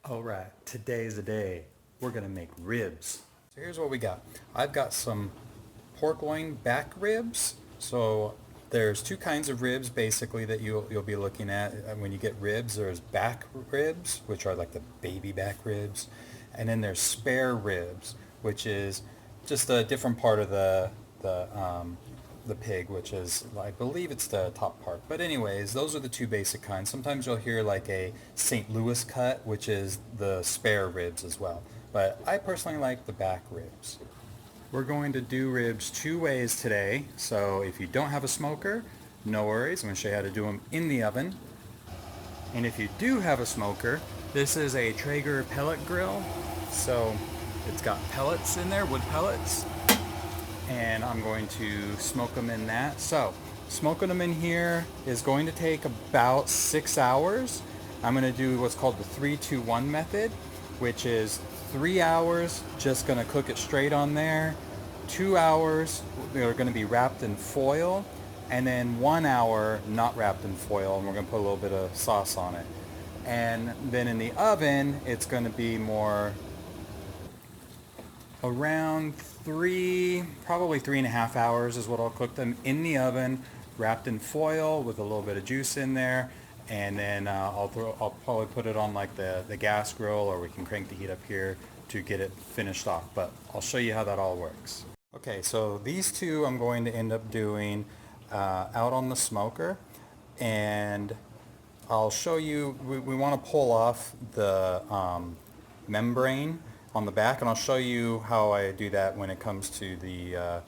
All right, today's the day. We're gonna make ribs. So here's what we got. I've got some pork loin back ribs. So there's two kinds of ribs basically that you'll be looking at when you get ribs. There's back ribs, which are like the baby back ribs, and then there's spare ribs, which is just a different part of the pig, which is, I believe it's the top part. But anyways, those are the two basic kinds. Sometimes you'll hear like a St. Louis cut, which is the spare ribs as well. But I personally like the back ribs. We're going to do ribs two ways today. So if you don't have a smoker, no worries. I'm going to show you how to do them in the oven. And if you do have a smoker, this is a Traeger pellet grill. So it's got pellets in there, wood pellets. And I'm going to smoke them in that. So smoking them in here is going to take about 6 hours. I'm going to do what's called the 3-2-1 method, which is 3 hours just going to cook it straight on there. 2 hours they're going to be wrapped in foil, and then 1 hour not wrapped in foil, and we're going to put a little bit of sauce on it. And then in the oven it's going to be more around probably 3.5 hours is what I'll cook them in the oven, wrapped in foil with a little bit of juice in there. And then I'll probably put it on like the gas grill, or we can crank the heat up here to get it finished off. But I'll show you how that all works. Okay, so these two I'm going to end up doing out on the smoker, and I'll show you, we want to pull off the membrane on the back, and I'll show you how I do that when it comes to the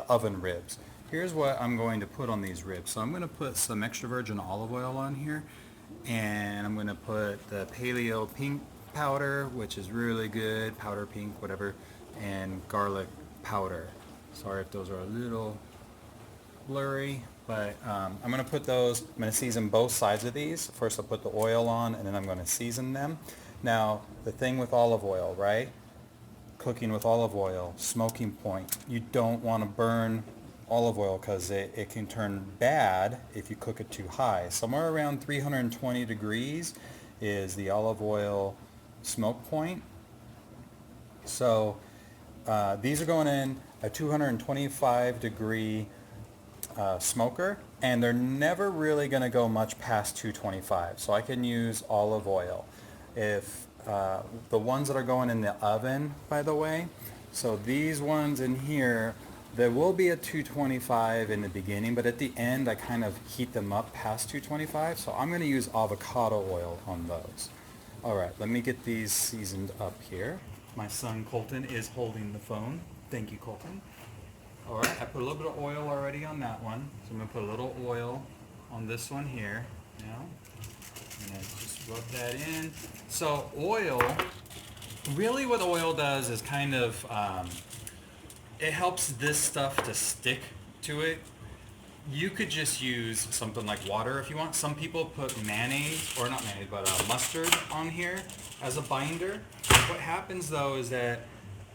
oven ribs. Here's what I'm going to put on these ribs. So I'm going to put some extra virgin olive oil on here, and I'm going to put the paleo pink powder, which is really good, powder pink, whatever, and garlic powder. Sorry if those are a little blurry, but I'm going to put those, I'm going to season both sides of these. First I'll put the oil on, and then I'm going to season them. Now, the thing with olive oil, right? Cooking with olive oil, smoking point, you don't want to burn olive oil because it can turn bad if you cook it too high. Somewhere around 320 degrees is the olive oil smoke point. So these are going in a 225 degree smoker, and they're never really going to go much past 225. So I can use olive oil. If the ones that are going in the oven, by the way, so these ones in here, there will be a 225 in the beginning, but at the end I kind of heat them up past 225, so I'm going to use avocado oil on those. Alright, let me get these seasoned up here. My son Colton is holding the phone. Thank you, Colton. Alright, I put a little bit of oil already on that one, so I'm going to put a little oil on this one here now. And just rub that in. So oil, really what oil does is kind of, it helps this stuff to stick to it. You could just use something like water if you want. Some people put mayonnaise, or not mayonnaise, but mustard on here as a binder. What happens though is that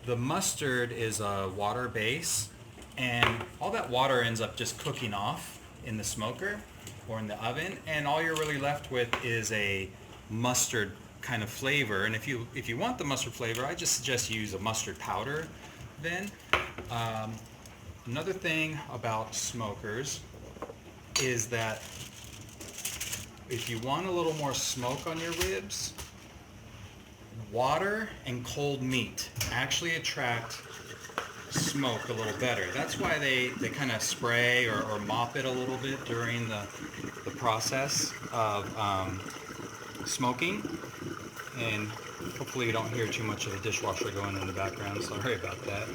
the mustard is a water base, and all that water ends up just cooking off in the smoker or in the oven, and all you're really left with is a mustard kind of flavor. And if you want the mustard flavor, I just suggest you use a mustard powder then. Another thing about smokers is that if you want a little more smoke on your ribs, water and cold meat actually attract smoke a little better. That's why they kind of spray or mop it a little bit during the process of smoking. And hopefully you don't hear too much of the dishwasher going in the background. Sorry about that.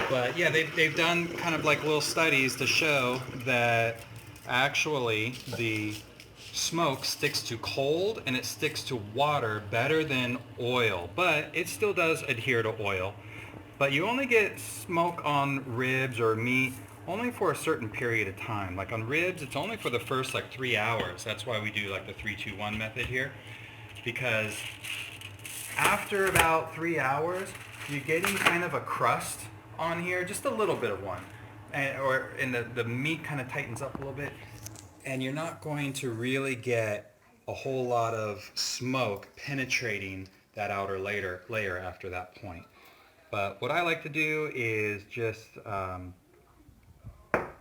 But yeah, they've done kind of like little studies to show that actually the smoke sticks to cold and it sticks to water better than oil, but it still does adhere to oil. But you only get smoke on ribs or meat only for a certain period of time. Like on ribs, it's only for the first like 3 hours. That's why we do like the 3-2-1 method here, because after about 3 hours, you're getting kind of a crust on here, just a little bit of one, and the meat kind of tightens up a little bit, and you're not going to really get a whole lot of smoke penetrating that outer layer after that point. But what I like to do is just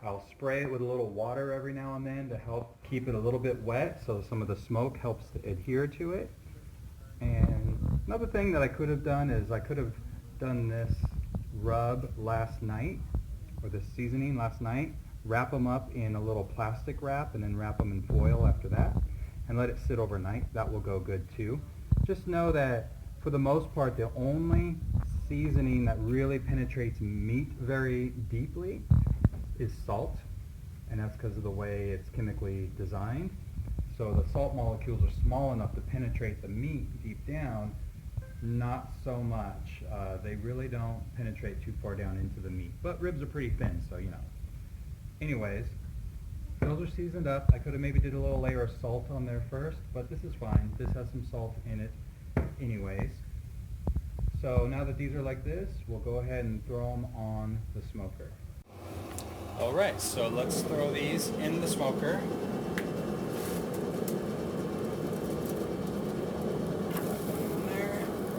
I'll spray it with a little water every now and then to help keep it a little bit wet so some of the smoke helps to adhere to it. And another thing that I could have done is I could have done this rub last night, or this seasoning last night, wrap them up in a little plastic wrap and then wrap them in foil after that and let it sit overnight. That will go good too. Just know that for the most part the only seasoning that really penetrates meat very deeply is salt, and that's because of the way it's chemically designed. So the salt molecules are small enough to penetrate the meat deep down, not so much. They really don't penetrate too far down into the meat, but ribs are pretty thin, so you know. Anyways, those are seasoned up. I could have maybe did a little layer of salt on there first, but this is fine. This has some salt in it anyways. So now that these are like this, we'll go ahead and throw them on the smoker. Alright, so let's throw these in the smoker.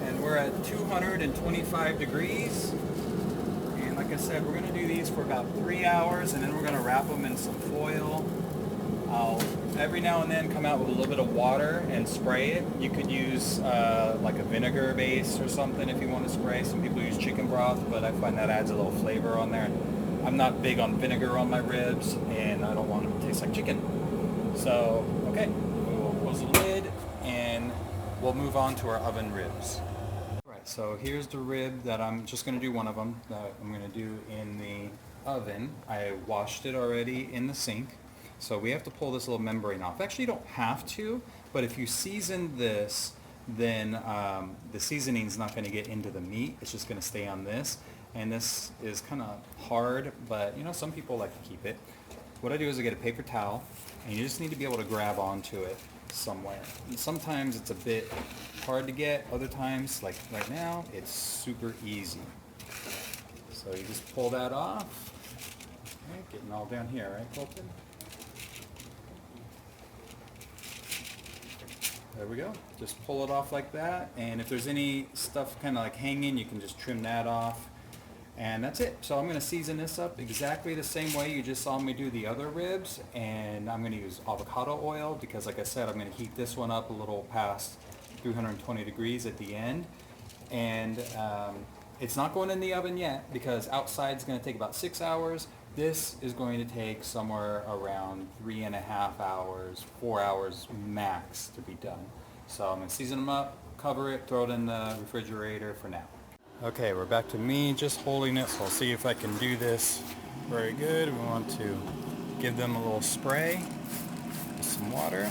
And we're at 225 degrees. And like I said, we're going to do these for about 3 hours, and then we're going to wrap them in some foil. I'll every now and then come out with a little bit of water and spray it. You could use like a vinegar base or something if you want to spray. Some people use chicken broth, but I find that adds a little flavor on there. I'm not big on vinegar on my ribs, and I don't want them to taste like chicken. So, okay, we'll close the lid, and we'll move on to our oven ribs. Alright, so here's the rib that I'm just going to do one of them that I'm going to do in the oven. I washed it already in the sink. So we have to pull this little membrane off. Actually, you don't have to, but if you season this, then the seasoning's not going to get into the meat. It's just going to stay on this. And this is kind of hard, but you know, some people like to keep it. What I do is I get a paper towel, and you just need to be able to grab onto it somewhere. And sometimes it's a bit hard to get. Other times, like right now, it's super easy. So you just pull that off. Okay, getting all down here, right, Colton? There we go. Just pull it off like that, and if there's any stuff kind of like hanging, you can just trim that off. And that's it. So I'm going to season this up exactly the same way you just saw me do the other ribs, and I'm going to use avocado oil because, like I said, I'm going to heat this one up a little past 320 degrees at the end. And it's not going in the oven yet because outside is going to take about 6 hours. This is going to take somewhere around 3.5 hours, 4 hours max to be done. So I'm going to season them up, cover it, throw it in the refrigerator for now. Okay, we're back to me just holding it, so I'll see if I can do this very good. We want to give them a little spray with some water.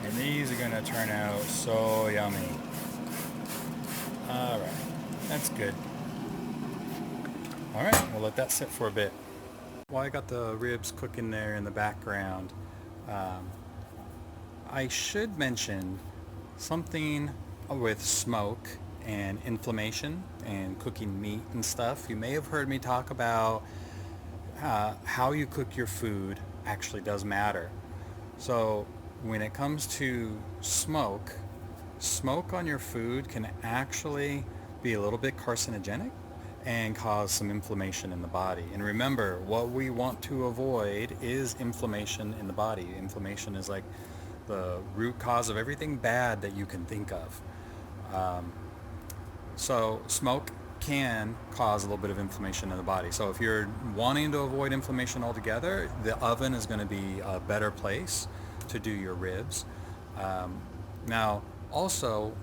And these are going to turn out so yummy. Alright, that's good. Alright, we'll let that sit for a bit. While I got the ribs cooking there in the background, I should mention something with smoke and inflammation and cooking meat and stuff. You may have heard me talk about how you cook your food actually does matter. So when it comes to smoke on your food can actually be a little bit carcinogenic and cause some inflammation in the body. And remember, what we want to avoid is inflammation in the body. Inflammation is like the root cause of everything bad that you can think of. So smoke can cause a little bit of inflammation in the body. So if you're wanting to avoid inflammation altogether, the oven is going to be a better place to do your ribs. Now, also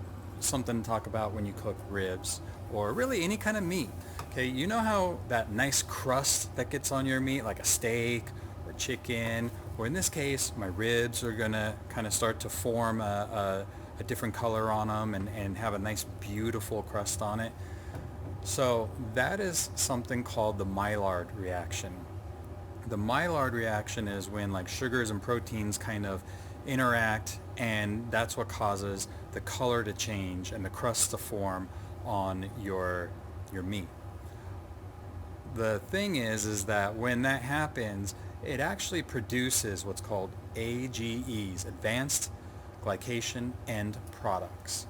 something to talk about when you cook ribs or really any kind of meat. Okay, you know how that nice crust that gets on your meat, like a steak or chicken, or in this case, my ribs are gonna kind of start to form a different color on them and have a nice beautiful crust on it. So that is something called the Maillard reaction. The Maillard reaction is when like sugars and proteins kind of interact, and that's what causes the color to change and the crust to form on your meat. The thing is that when that happens, it actually produces what's called AGEs, advanced glycation end products.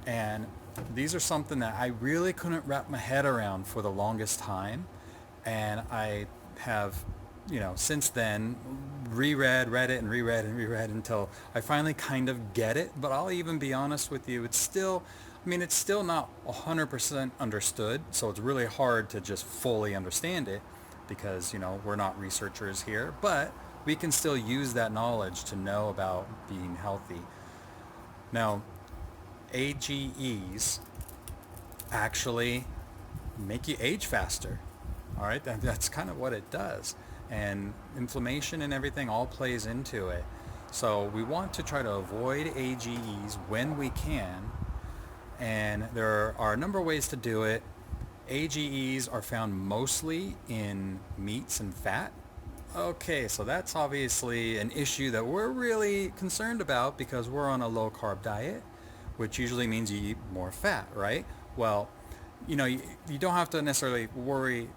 And these are something that I really couldn't wrap my head around for the longest time. And I have, since then read it and reread until I finally kind of get it. But I'll even be honest with you, it's still not 100% understood. So it's really hard to just fully understand it because, we're not researchers here. But we can still use that knowledge to know about being healthy. Now, AGEs actually make you age faster. All right, that's kind of what it does. And inflammation and everything all plays into it. So we want to try to avoid AGEs when we can. And there are a number of ways to do it. AGEs are found mostly in meats and fat. Okay, so that's obviously an issue that we're really concerned about because we're on a low carb diet, which usually means you eat more fat, right? Well, you don't have to necessarily worry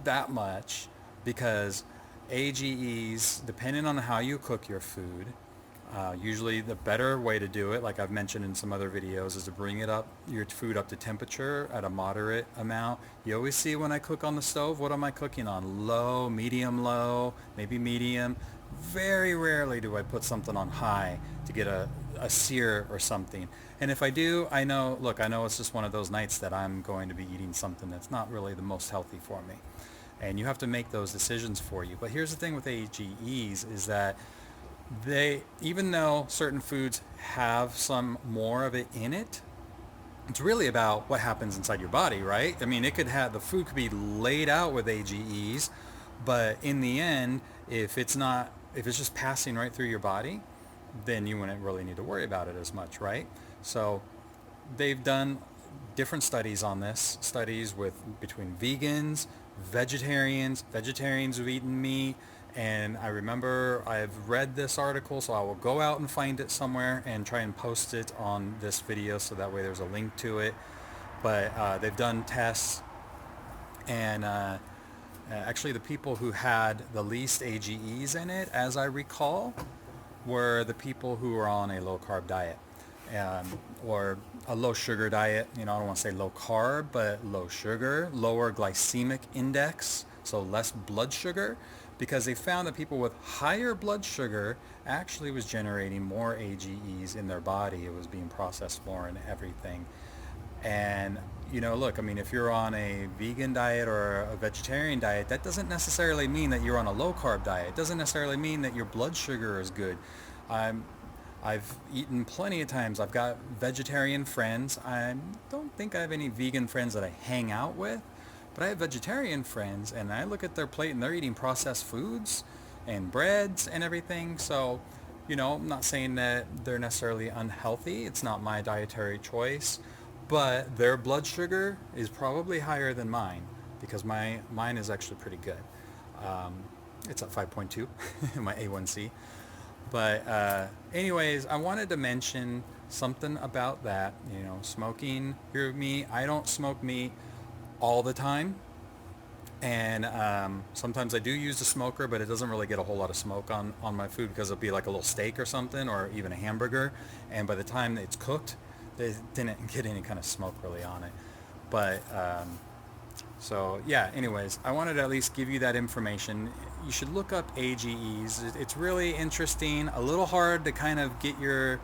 that much because AGEs, depending on how you cook your food, usually the better way to do it, like I've mentioned in some other videos, is to bring your food up to temperature at a moderate amount. You always see when I cook on the stove, what am I cooking on? Low, low, maybe medium. Very rarely do I put something on high to get a sear or something. And if I do, I know it's just one of those nights that I'm going to be eating something that's not really the most healthy for me. And you have to make those decisions for you. But here's the thing with AGEs is that even though certain foods have some more of it in it, it's really about what happens inside your body, right? I mean, the food could be laid out with AGEs, but in the end, if it's just passing right through your body, then you wouldn't really need to worry about it as much, right? So they've done different studies on this, between vegans, vegetarians who've eaten meat. And I remember I've read this article, so I will go out and find it somewhere and try and post it on this video so that way there's a link to it. But they've done tests, and actually the people who had the least AGEs in it, as I recall, were the people who were on a low carb diet. Or a low sugar diet. I don't want to say low carb, but low sugar, lower glycemic index, so less blood sugar, because they found that people with higher blood sugar actually was generating more AGEs in their body. It was being processed more and everything. And look, if you're on a vegan diet or a vegetarian diet, that doesn't necessarily mean that you're on a low carb diet. It doesn't necessarily mean that your blood sugar is good. I've eaten plenty of times. I've got vegetarian friends. I don't think I have any vegan friends that I hang out with, but I have vegetarian friends, and I look at their plate and they're eating processed foods and breads and everything. So, I'm not saying that they're necessarily unhealthy. It's not my dietary choice, but their blood sugar is probably higher than mine because mine is actually pretty good. It's at 5.2, my A1C. But anyways, I wanted to mention something about that, smoking. Me, I don't smoke meat all the time. And sometimes I do use the smoker, but it doesn't really get a whole lot of smoke on my food because it'll be like a little steak or something, or even a hamburger. And by the time it's cooked, they didn't get any kind of smoke really on it. But so yeah, anyways, I wanted to at least give you that information. You should look up AGEs. It's really interesting, a little hard to kind of get your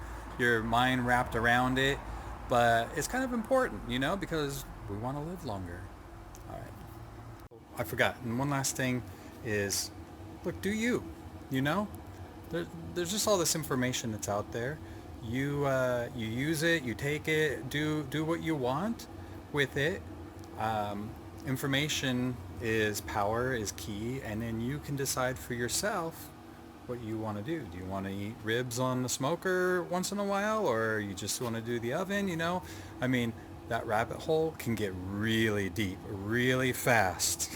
mind wrapped around it, but it's kind of important, because we want to live longer. All right. I forgot. And one last thing is, look, do you? There's just all this information that's out there. You use it, you take it, do what you want with it. Information is power, is key, and then you can decide for yourself what you want to do. Do you want to eat ribs on the smoker once in a while, or you just want to do the oven? That rabbit hole can get really deep, really fast.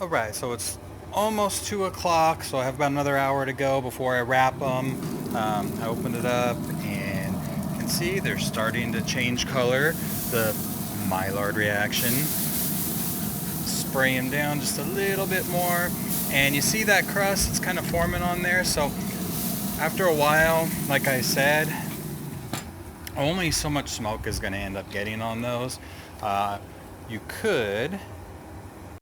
All right, so it's almost 2 o'clock, so I have about another hour to go before I wrap them. I opened it up, and you can see they're starting to change color. the Maillard reaction. Spray them down just a little bit more, and you see that crust, it's kind of forming on there. So after a while, like I said, only so much smoke is going to end up getting on those. You could,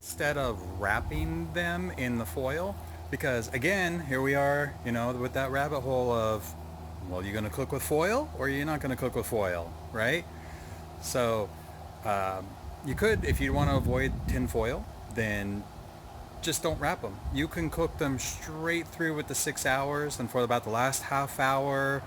instead of wrapping them in the foil, because again, here we are, you know, with that rabbit hole of, well, you're going to cook with foil or you're not going to cook with foil, right? So you could, if you want to avoid tin foil, then just don't wrap them. You can cook them straight through with the 6 hours, and for about the last half hour,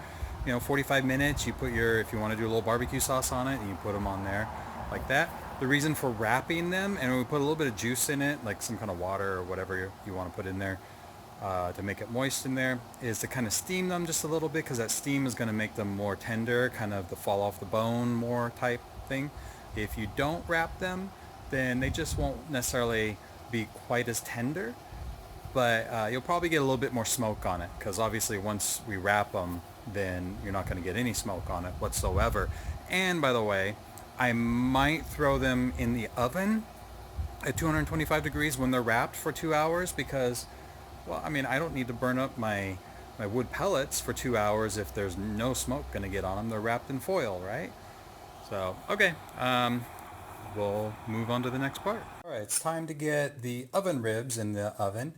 you know, 45 minutes, you put your, if you want to do a little barbecue sauce on it, and you put them on there like that. The reason for wrapping them, and we put a little bit of juice in it, like some kind of water or whatever you want to put in there to make it moist in there, is to kind of steam them just a little bit, because that steam is going to make them more tender, kind of the fall off the bone more type thing. If you don't wrap them, then they just won't necessarily be quite as tender, but you'll probably get a little bit more smoke on it, because obviously once we wrap them, then you're not going to get any smoke on it whatsoever. And by the way, I might throw them in the oven at 225 degrees when they're wrapped for 2 hours, because, well, I mean, I don't need to burn up my wood pellets for 2 hours if there's no smoke going to get on them. They're wrapped in foil, right? So, okay, we'll move on to the next part. All right, it's time to get the oven ribs in the oven,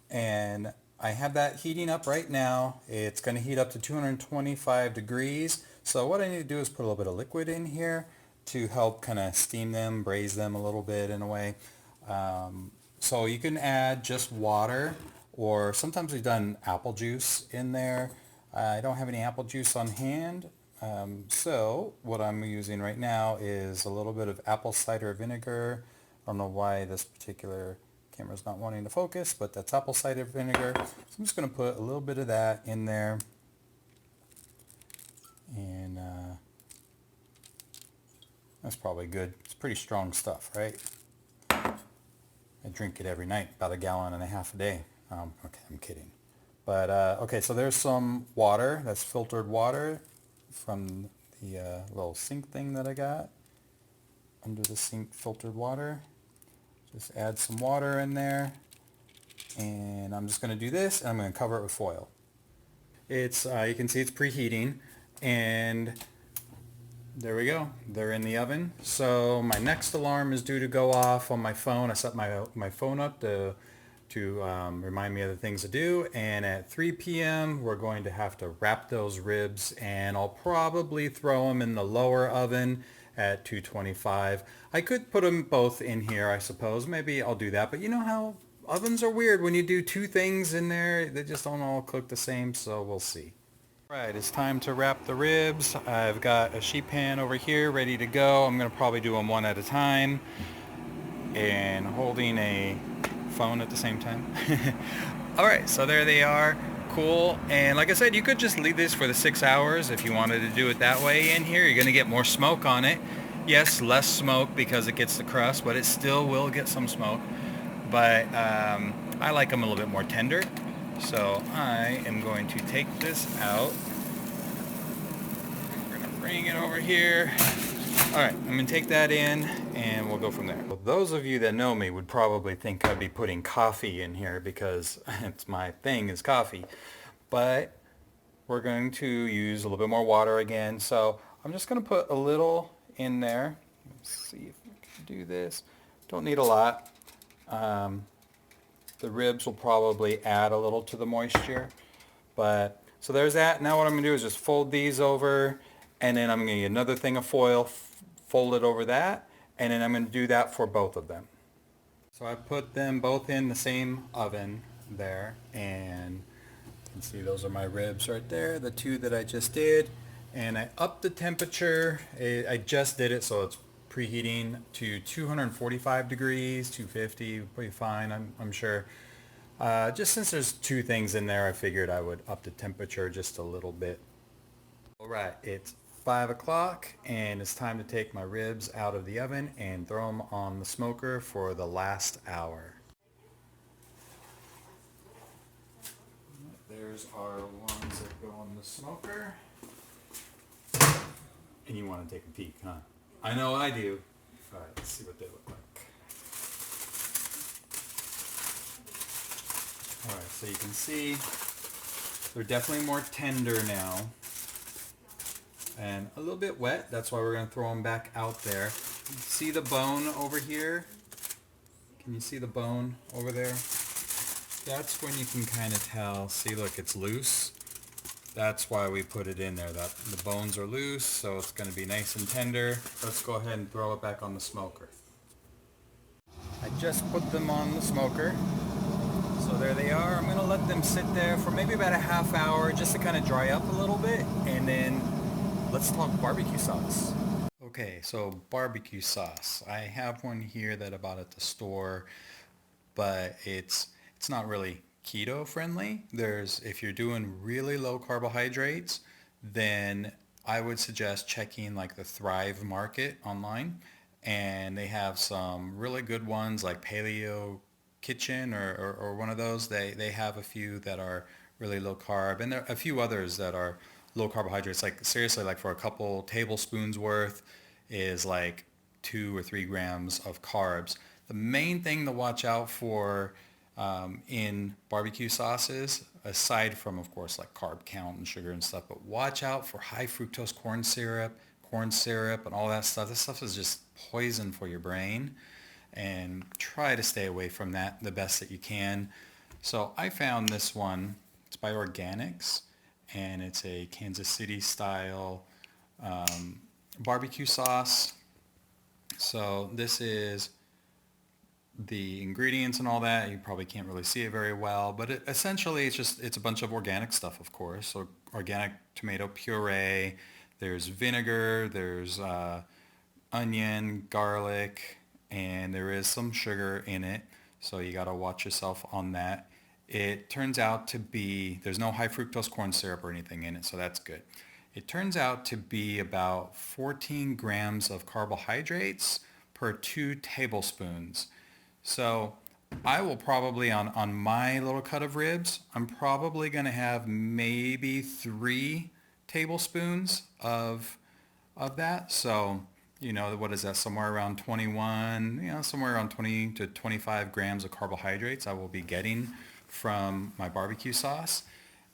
and I have that heating up right now. It's going to heat up to 225 degrees. So what I need to do is put a little bit of liquid in here to help kind of steam them, braise them a little bit in a way. So you can add just water, or sometimes we've done apple juice in there. I don't have any apple juice on hand. So what I'm using right now is a little bit of apple cider vinegar. I don't know why this particular camera's not wanting to focus, but that's apple cider vinegar. So I'm just going to put a little bit of that in there. And that's probably good. It's pretty strong stuff, right? I drink it every night, about 1.5 gallons a day. Okay, I'm kidding. But okay, so there's some water. That's filtered water from the little sink thing that I got. Under the sink, filtered water. Just add some water in there, and I'm just going to do this, and I'm going to cover it with foil. It's you can see it's preheating, and there we go. They're in the oven. So my next alarm is due to go off on my phone. I set my phone up to remind me of the things to do, and at 3 p.m. we're going to have to wrap those ribs, and I'll probably throw them in the lower oven at 225. I could put them both in here, I suppose. Maybe I'll do that, but you know how ovens are weird. When you do two things in there, they just don't all cook the same, so we'll see. Alright, it's time to wrap the ribs. I've got a sheet pan over here ready to go. I'm going to probably do them one at a time, and holding a phone at the same time. Alright, so there they are. Cool. And like I said, you could just leave this for the 6 hours if you wanted to do it that way. In here, you're going to get more smoke on it. Yes, less smoke because it gets the crust, but it still will get some smoke. But I like them a little bit more tender. So I am going to take this out. We're going to bring it over here. Alright, I'm going to take that in, and we'll go from there. Well, those of you that know me would probably think I'd be putting coffee in here, because it's my thing is coffee. But we're going to use a little bit more water again. So I'm just going to put a little in there. Let's see if we can do this. Don't need a lot. The ribs will probably add a little to the moisture. But so there's that. Now what I'm going to do is just fold these over, and then I'm going to get another thing of foil, fold it over that, and then I'm going to do that for both of them. So I put them both in the same oven there, and you can see those are my ribs right there, the two that I just did. And I upped the temperature. I just did it, so it's preheating to 245 degrees, 250, pretty fine, I'm sure. Just since there's two things in there, I figured I would up the temperature just a little bit. All right, it's 5 o'clock, and it's time to take my ribs out of the oven and throw them on the smoker for the last hour. There's our ones that go on the smoker. And you want to take a peek, huh? I know I do. All right, let's see what they look like. All right, so you can see they're definitely more tender now and a little bit wet. That's why we're going to throw them back out there. See the bone over here? Can you see the bone over there? That's when you can kind of tell. See, look, it's loose. That's why we put it in there. That the bones are loose, so it's going to be nice and tender. Let's go ahead and throw it back on the smoker. I just put them on the smoker. So there they are. I'm going to let them sit there for maybe about a half hour just to kind of dry up a little bit. And then let's talk barbecue sauce. Okay, so barbecue sauce. I have one here that I bought at the store, but it's not really keto friendly. If you're doing really low carbohydrates, then I would suggest checking like the Thrive Market online, and they have some really good ones like Paleo Kitchen or one of those. They have a few that are really low carb, and there are a few others that are low carbohydrates. Like seriously, like for a couple tablespoons worth is like 2 or 3 grams of carbs. The main thing to watch out for in barbecue sauces, aside from of course like carb count and sugar and stuff, but watch out for high fructose corn syrup and all that stuff. This stuff is just poison for your brain, and try to stay away from that the best that you can. So I found this one. It's by Organics, and it's a Kansas City style barbecue sauce. So this is the ingredients and all that. You probably can't really see it very well, but essentially it's a bunch of organic stuff, of course. So organic tomato puree, there's vinegar, there's onion, garlic, and there is some sugar in it. So you got to watch yourself on that. It turns out to be, there's no high fructose corn syrup or anything in it, so that's good. It turns out to be about 14 grams of carbohydrates per 2 tablespoons. So I will probably, on my little cut of ribs, I'm probably going to have maybe 3 tablespoons of that. So, what is that? Somewhere around 21, somewhere around 20 to 25 grams of carbohydrates I will be getting from my barbecue sauce.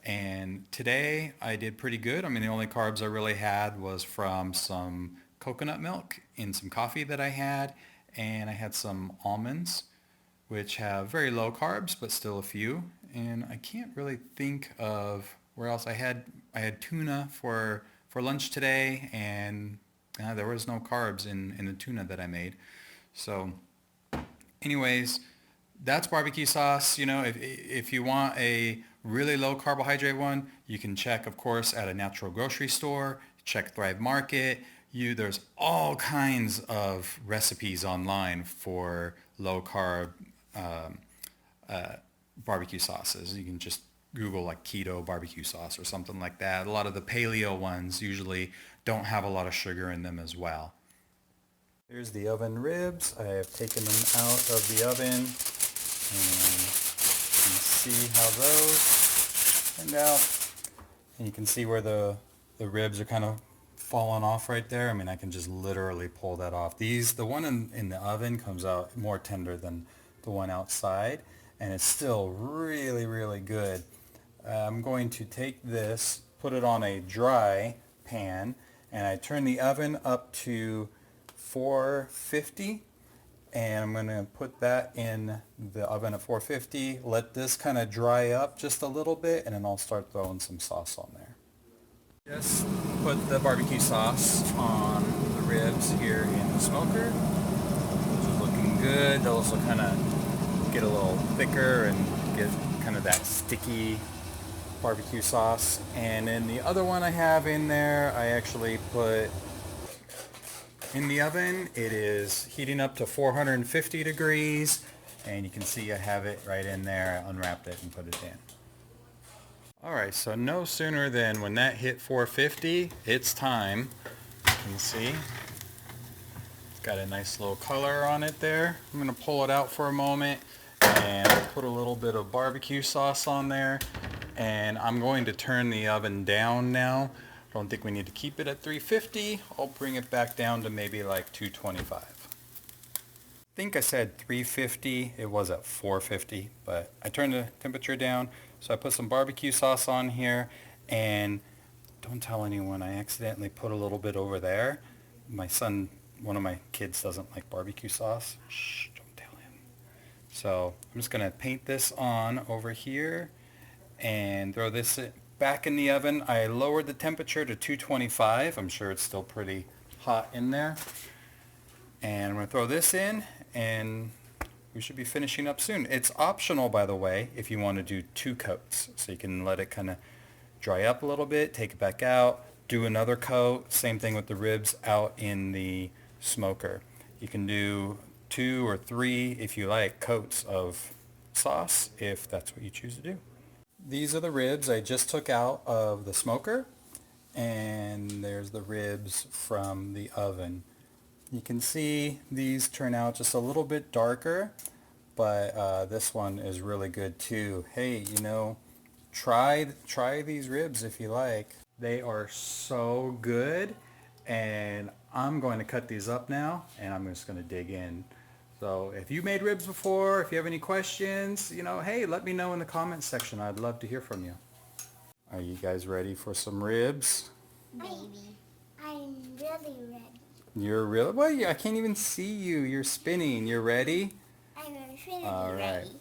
And today I did pretty good. I mean, the only carbs I really had was from some coconut milk in some coffee that I had, and I had some almonds, which have very low carbs, but still a few. And I can't really think of where else. I had tuna for lunch today, and there was no carbs in the tuna that I made. So anyways, that's barbecue sauce. If you want a really low carbohydrate one, you can check, of course, at a natural grocery store. Check Thrive Market. There's all kinds of recipes online for low carb barbecue sauces. You can just Google like keto barbecue sauce or something like that. A lot of the paleo ones usually don't have a lot of sugar in them as well. Here's the oven ribs. I have taken them out of the oven, and you can see how those turned out. And you can see where the ribs are kind of falling off right there. I mean, I can just literally pull that off. The one in the oven comes out more tender than the one outside, and it's still really, really good. I'm going to take this, put it on a dry pan, and I turn the oven up to 450, and I'm going to put that in the oven at 450, let this kind of dry up just a little bit, and then I'll start throwing some sauce on there. Just put the barbecue sauce on the ribs here in the smoker. Those are looking good. Those will kind of get a little thicker and get kind of that sticky barbecue sauce. And then the other one I have in there, I actually put in the oven. It is heating up to 450 degrees, and you can see I have it right in there. I unwrapped it and put it in. Alright, so no sooner than when that hit 450, it's time. You can see it's got a nice little color on it there. I'm going to pull it out for a moment and put a little bit of barbecue sauce on there, and I'm going to turn the oven down now. Don't think we need to keep it at 350. I'll bring it back down to maybe like 225. I think I said 350. It was at 450, but I turned the temperature down. So I put some barbecue sauce on here, and don't tell anyone, I accidentally put a little bit over there. My son, one of my kids, doesn't like barbecue sauce. Shh, don't tell him. So I'm just going to paint this on over here and throw this back in the oven. I lowered the temperature to 225. I'm sure it's still pretty hot in there. And I'm going to throw this in, and we should be finishing up soon. It's optional, by the way, if you want to do 2 coats. So you can let it kind of dry up a little bit, take it back out, do another coat. Same thing with the ribs out in the smoker. You can do 2 or 3, if you like, coats of sauce, if that's what you choose to do. These are the ribs I just took out of the smoker, and there's the ribs from the oven. You can see these turn out just a little bit darker, but this one is really good too. Hey, you know, try these ribs if you like. They are so good, and I'm going to cut these up now, and I'm just going to dig in. So if you made ribs before, if you have any questions, you know, hey, let me know in the comments section. I'd love to hear from you. Are you guys ready for some ribs? Maybe. I'm really ready. You're really? Well, I can't even see you. You're spinning. You're ready? I'm really All right. ready.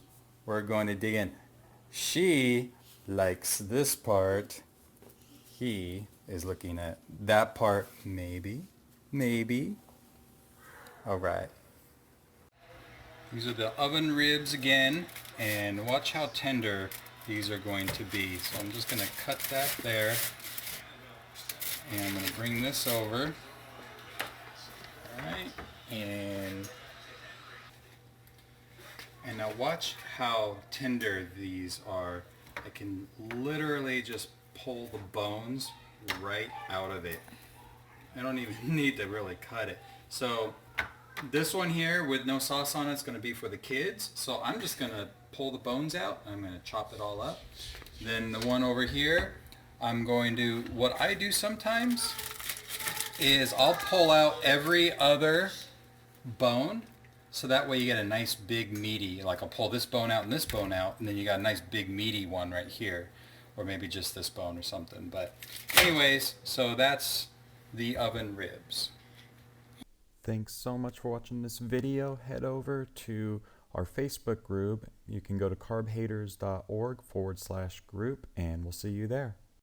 We're going to dig in. She likes this part. He is looking at that part. Maybe. Maybe. All right. These are the oven ribs again, and watch how tender these are going to be. So I'm just going to cut that there, and I'm going to bring this over. Alright, and now watch how tender these are. I can literally just pull the bones right out of it. I don't even need to really cut it. So this one here with no sauce on it is going to be for the kids. So I'm just going to pull the bones out. I'm going to chop it all up. Then the one over here, I'm going to, what I do sometimes is I'll pull out every other bone, so that way you get a nice big meaty, like I'll pull this bone out and this bone out, and then you got a nice big meaty one right here, or maybe just this bone or something. But anyways, so that's the oven ribs. Thanks so much for watching this video. Head over to our Facebook group. You can go to carbhaters.org/group, and we'll see you there.